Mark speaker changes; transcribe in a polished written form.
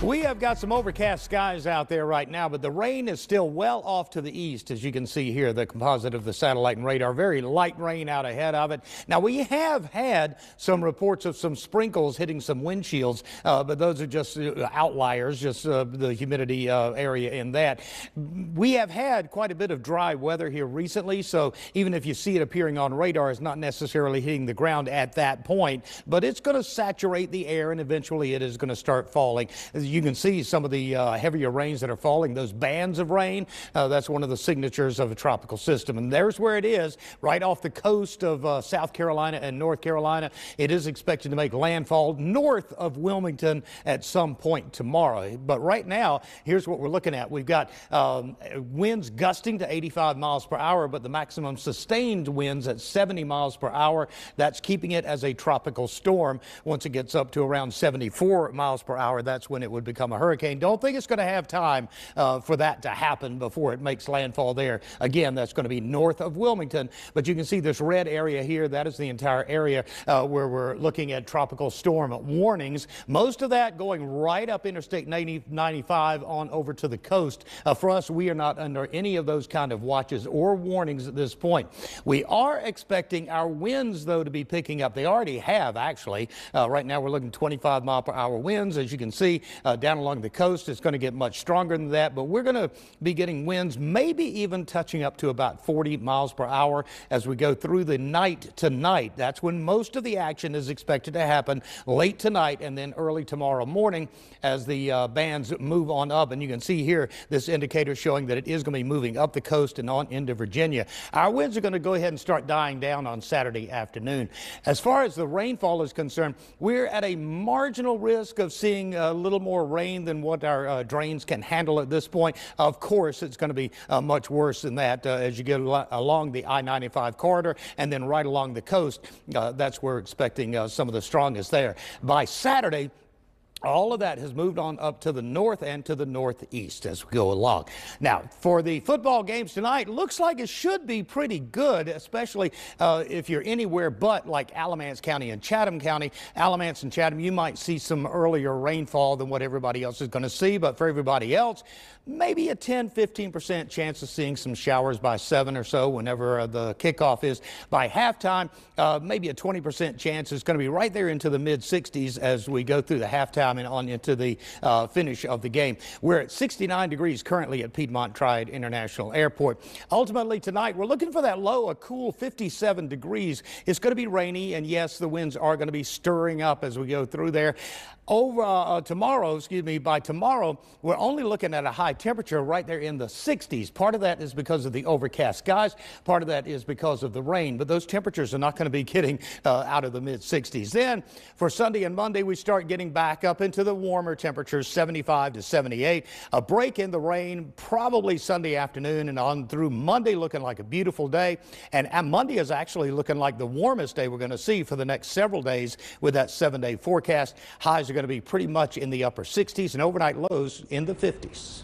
Speaker 1: We have got some overcast skies out there right now, but the rain is still well off to the east, as you can see here, the composite of the satellite and radar. Very light rain out ahead of it. Now, we have had some reports of some sprinkles hitting some windshields, but those are just outliers, just the humidity area in that. We have had quite a bit of dry weather here recently, so even if you see it appearing on radar, it's not necessarily hitting the ground at that point, but it's going to saturate the air, and eventually it is going to start falling. You can see some of the heavier rains that are falling, those bands of rain. That's one of the signatures of a tropical system. And there's where it is, right off the coast of South Carolina and North Carolina. It is expected to make landfall north of Wilmington at some point tomorrow. But right now, here's what we're looking at. We've got winds gusting to 85 miles per hour, but the maximum sustained winds at 70 miles per hour. That's keeping it as a tropical storm. Once it gets up to around 74 miles per hour, that's when it would become a hurricane. Don't think it's going to have time for that to happen before it makes landfall there. Again, that's going to be north of Wilmington, but you can see this red area here. That is the entire area where we're looking at tropical storm warnings. Most of that going right up Interstate 95 on over to the coast. For us, we are not under any of those kind of watches or warnings at this point. We are expecting our winds, though, to be picking up. They already have, actually. Right now, we're looking 25 mile per hour winds. As you can see, down along the coast, it's going to get much stronger than that, but we're going to be getting winds maybe even touching up to about 40 miles per hour as we go through the night tonight. That's when most of the action is expected to happen, late tonight and then early tomorrow morning as the bands move on up. And you can see here this indicator showing that it is going to be moving up the coast and on into Virginia. Our winds are going to go ahead and start dying down on Saturday afternoon. As far as the rainfall is concerned, we're at a marginal risk of seeing a little more rain than what our drains can handle at this point. Of course, it's going to be much worse than that as you get along the I-95 corridor and then right along the coast. That's where we're expecting some of the strongest there. By Saturday, all of that has moved on up to the north and to the northeast as we go along. Now, for the football games tonight, looks like it should be pretty good, especially if you're anywhere but like Alamance County and Chatham County. Alamance and Chatham, you might see some earlier rainfall than what everybody else is going to see, but for everybody else, maybe a 10-15% chance of seeing some showers by 7 or so whenever the kickoff is. By halftime, maybe a 20% chance. It's going to be right there into the mid-60s as we go through the halftime and on into the finish of the game. We're at 69 degrees currently at Piedmont Triad International Airport. Ultimately tonight, we're looking for that low, a cool 57 degrees. It's going to be rainy, and yes, the winds are going to be stirring up as we go through there. Over tomorrow, by tomorrow, we're only looking at a high temperature right there in the 60s. Part of that is because of the overcast skies. Part of that is because of the rain, but those temperatures are not going to be getting out of the mid 60s. Then for Sunday and Monday, we start getting back up into the warmer temperatures, 75 to 78. A break in the rain probably Sunday afternoon and on through Monday, looking like a beautiful day. And Monday is actually looking like the warmest day we're going to see for the next several days with that 7-day forecast. Highs are going to be pretty much in the upper 60s and overnight lows in the 50s.